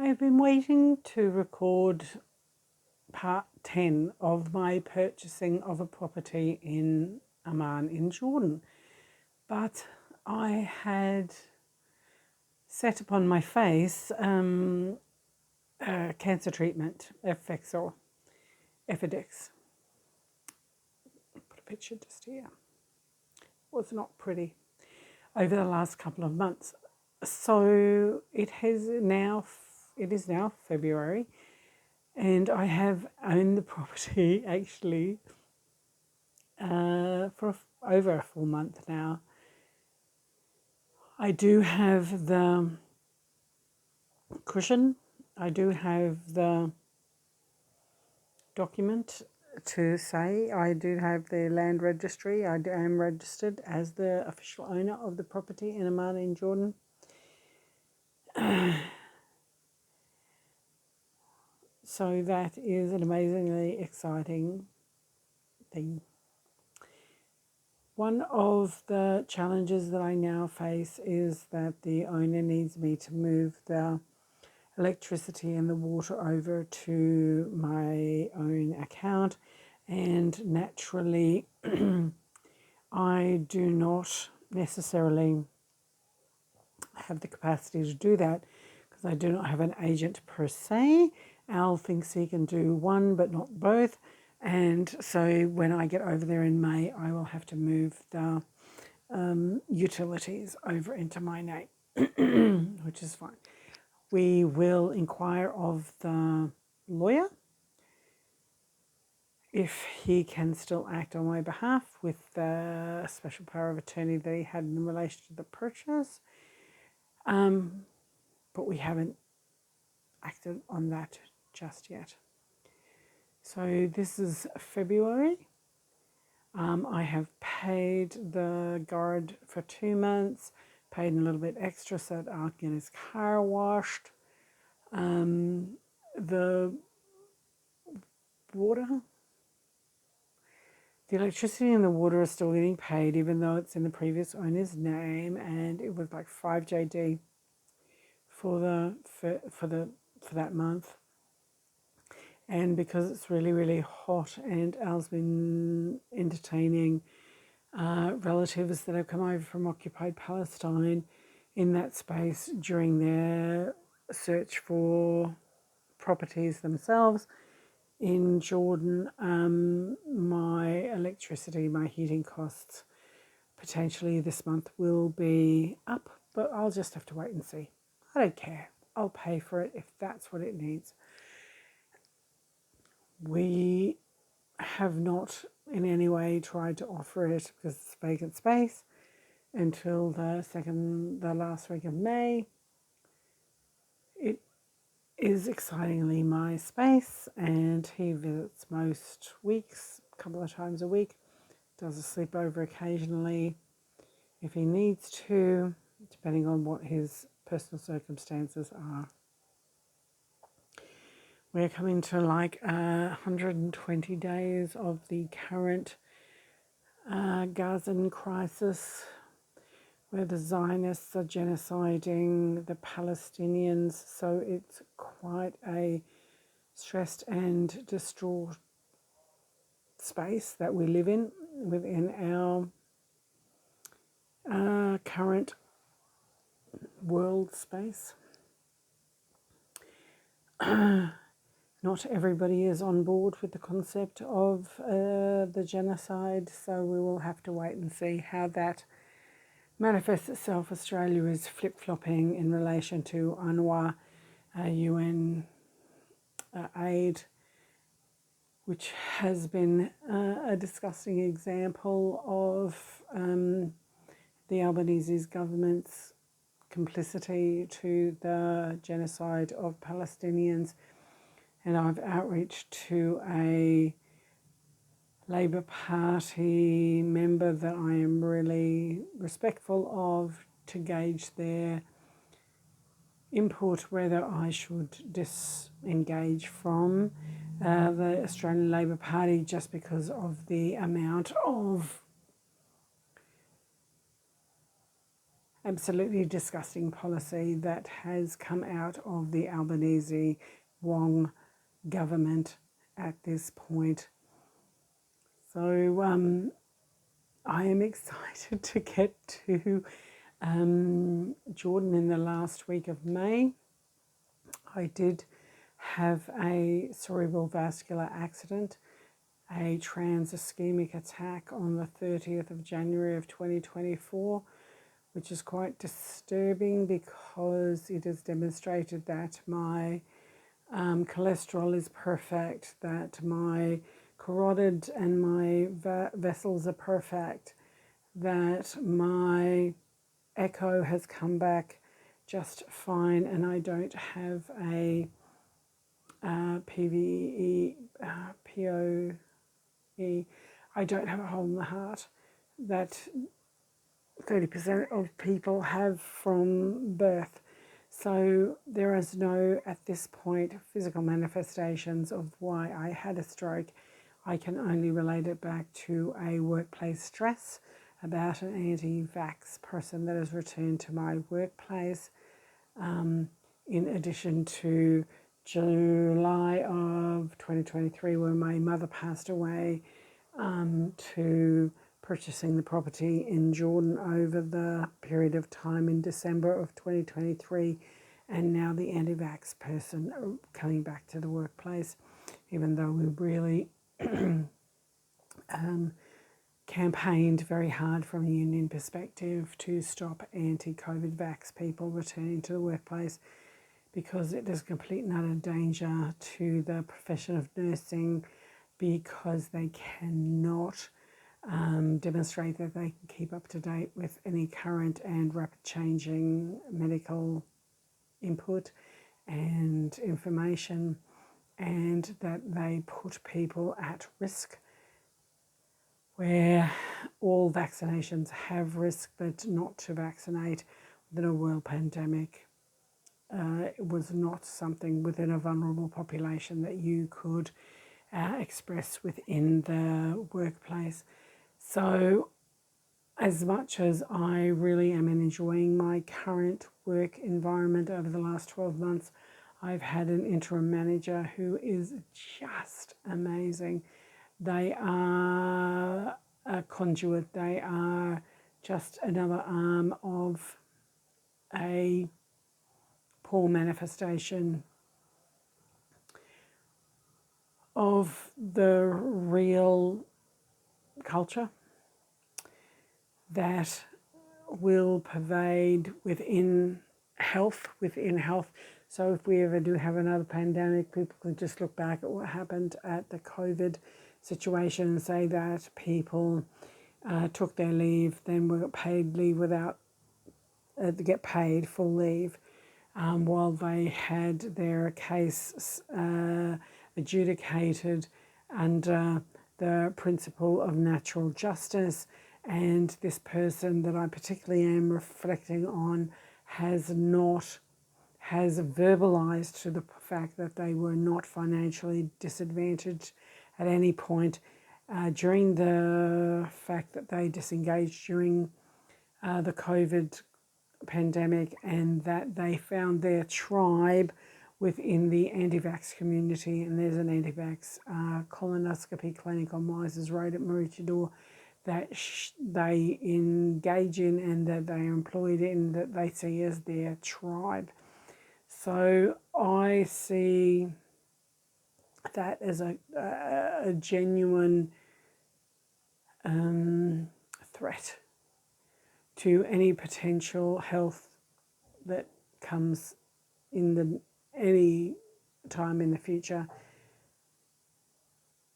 I've been waiting to record part 10 of my purchasing of a property in Amman in Jordan, but I had set upon my face cancer treatment, Effexor, Effidex. Put a picture just here. Was not pretty over the last couple of months. So it is now February, and I have owned the property actually for over a full month now. I do have the cushion, I do have the document to say I do have the land registry. I am registered as the official owner of the property in Amman in Jordan. So that is an amazingly exciting thing. One of the challenges that I now face is that the owner needs me to move the electricity and the water over to my own account, and naturally I do not necessarily have the capacity to do that because I do not have an agent per se. Al thinks he can do one but not both, and so when I get over there in May I will have to move the utilities over into my name, which is fine. We will inquire of the lawyer if he can still act on my behalf with the special power of attorney that he had in relation to the purchase. But we haven't acted on that just yet. So this is February. I have paid the guard for 2 months, paid a little bit extra so that I'll get his car washed. The water, the electricity and the water are still getting paid even though it's in the previous owner's name, and it was like 5 JD for that month. And because it's really hot and Al's been entertaining relatives that have come over from occupied Palestine in that space during their search for properties themselves in Jordan, my electricity, my heating costs potentially this month will be up, but I'll just have to wait and see. I don't care. I'll pay for it if that's what it needs. We have not in any way tried to offer it because it's vacant space until the last week of May. It is excitingly my space, and he visits most weeks, a couple of times a week, does a sleepover occasionally if he needs to, depending on what his personal circumstances are. We're coming to like 120 days of the current Gazan crisis, where the Zionists are genociding the Palestinians. So it's quite a stressed and distraught space that we live in within our current world space. Not everybody is on board with the concept of the genocide, so we will have to wait and see how that manifests itself. Australia is flip-flopping in relation to UNRWA, UN aid, which has been a disgusting example of the Albanese government's complicity to the genocide of Palestinians. And I've outreached to a Labor Party member that I am really respectful of to gauge their input, whether I should disengage from the Australian Labor Party just because of the amount of absolutely disgusting policy that has come out of the Albanese Wong government at this point. So I am excited to get to Jordan in the last week of May. I did have a cerebral vascular accident, a trans ischemic attack on the 30th of January of 2024, which is quite disturbing because it has demonstrated that my cholesterol is perfect, that my carotid and my vessels are perfect, that my echo has come back just fine, and I don't have a PVE, POE, I don't have a hole in the heart that 30% of people have from birth. So there is no, at this point, physical manifestations of why I had a stroke. I can only relate it back to a workplace stress about an anti-vax person that has returned to my workplace. In addition to July of 2023, when my mother passed away, to purchasing the property in Jordan over the period of time in December of 2023, and now the anti-vax person coming back to the workplace, even though we really campaigned very hard from a union perspective to stop anti-COVID vax people returning to the workplace, because it is a complete and utter danger to the profession of nursing, because they cannot demonstrate that they can keep up to date with any current and rapid changing medical input and information, and that they put people at risk where all vaccinations have risk, but not to vaccinate within a world pandemic. It was not something within a vulnerable population that you could express within the workplace. So as much as I really am enjoying my current work environment over the last 12 months, I've had an interim manager who is just amazing. They are a conduit. They are just another arm of a poor manifestation of the real culture that will pervade within health. So if we ever do have another pandemic, people can just look back at what happened at the COVID situation and say that people took their leave, then were paid leave without, to get paid full leave, while they had their case adjudicated under the principle of natural justice. And this person that I particularly am reflecting on has verbalized to the fact that they were not financially disadvantaged at any point during the fact that they disengaged during the COVID pandemic, and that they found their tribe within the anti-vax community. And there's an anti-vax colonoscopy clinic on Misers Road at Maroochydore that they engage in and that they are employed in, that they see as their tribe. So I see that as a genuine threat to any potential health that comes in any time in the future.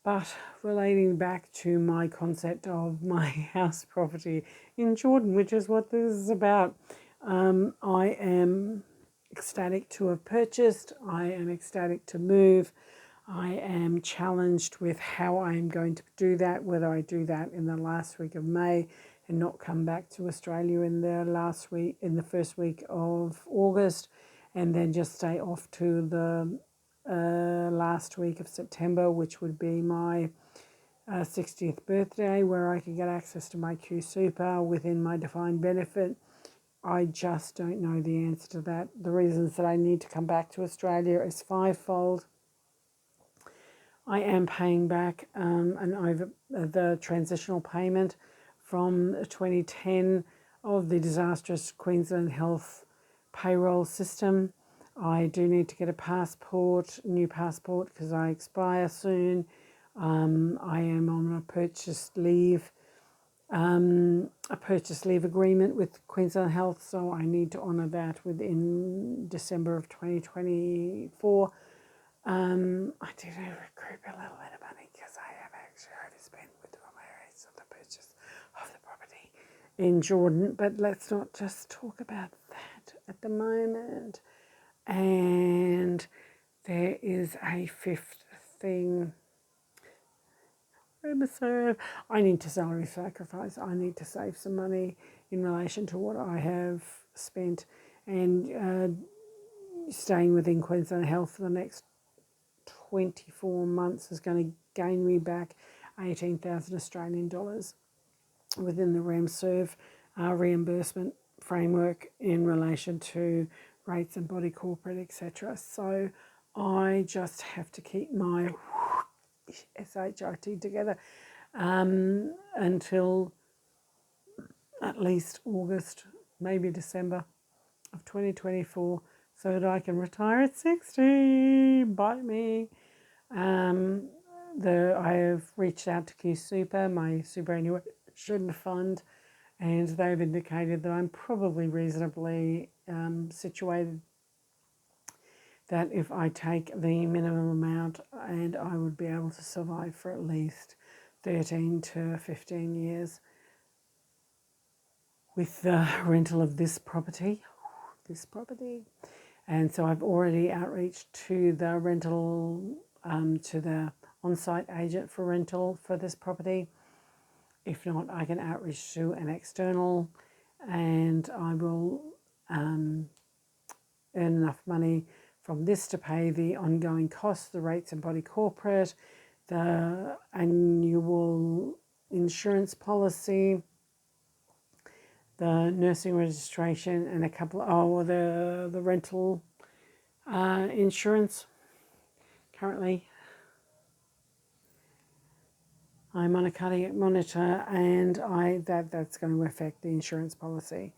But relating back to my concept of my house property in Jordan, which is what this is about, I am ecstatic to have purchased. I am ecstatic to move. I am challenged with how I am going to do that, whether I do that in the last week of May and not come back to Australia in the first week of August, and then just stay off to the last week of September, which would be my 60th birthday, where I can get access to my Q Super within my defined benefit I just don't know the answer to that. The reasons that I need to come back to Australia is fivefold. I am paying back the transitional payment from 2010 of the disastrous Queensland Health payroll system. I do need to get a new passport, because I expire soon. I am on a purchase leave agreement with Queensland Health, so I need to honour that within December of 2024. I did recoup a little bit of money because I have actually overspent with the rates of the purchase of the property in Jordan, but let's not just talk about that at the moment. And there is a fifth thing. I need to salary sacrifice. I need to save some money in relation to what I have spent, and staying within Queensland Health for the next 24 months is going to gain me back 18,000 Australian dollars within the REMServe reimbursement framework in relation to rates and body corporate, etc. So I just have to keep my SHIT together until at least August, maybe December of 2024, so that I can retire at 60. Bite me. I have reached out to Q Super, my superannuation fund, and they've indicated that I'm probably reasonably situated, that if I take the minimum amount, and I would be able to survive for at least 13 to 15 years with the rental of this property. And so I've already outreached to the rental, to the on-site agent for rental for this property. If not, I can outreach to an external, and I will earn enough money from this to pay the ongoing costs, the rates and body corporate, the annual insurance policy, the nursing registration, and the rental insurance. Currently, I'm on a cardiac monitor, and that's going to affect the insurance policy.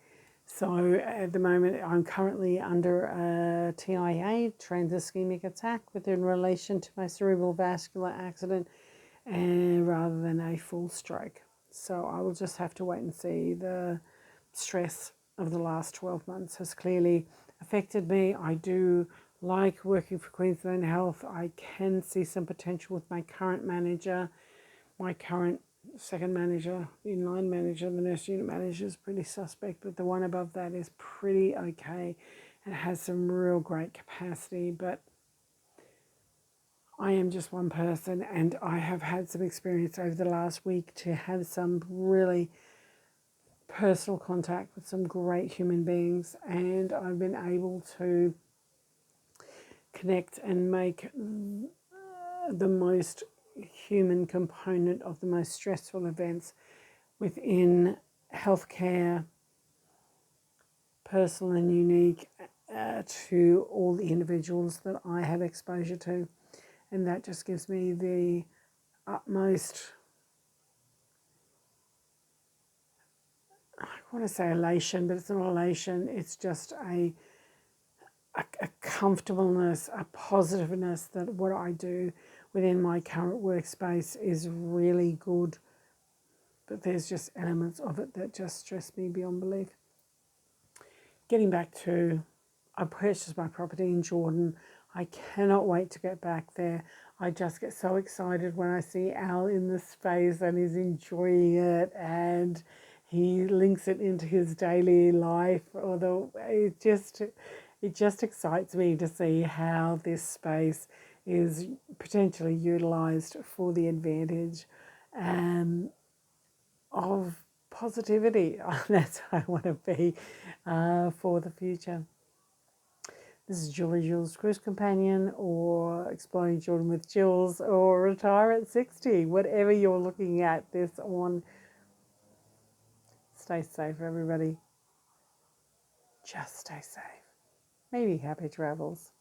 So at the moment, I'm currently under a TIA, transischemic attack, within relation to my cerebral vascular accident, and rather than a full stroke. So I will just have to wait and see. The stress of the last 12 months has clearly affected me. I do like working for Queensland Health. I can see some potential with my current manager. My current second manager, the inline manager, the nurse unit manager is pretty suspect, but the one above that is pretty okay and has some real great capacity. But I am just one person, and I have had some experience over the last week to have some really personal contact with some great human beings, and I've been able to connect and make the most human component of the most stressful events within healthcare, personal and unique, to all the individuals that I have exposure to. And that just gives me the utmost, I want to say elation, but it's not elation, it's just a comfortableness, a positiveness that what I do within my current workspace is really good. But there's just elements of it that just stress me beyond belief. Getting back to, I purchased my property in Jordan. I cannot wait to get back there. I just get so excited when I see Al in the space and he's enjoying it, and he links it into his daily life. Although it just excites me to see how this space is potentially utilised for the advantage of positivity. That's how I want to be for the future. This is Jules Cruise Companion, or Exploring Jordan with Jules, or Retire at 60. Whatever you're looking at this on, stay safe, everybody. just stay safe. Maybe happy travels.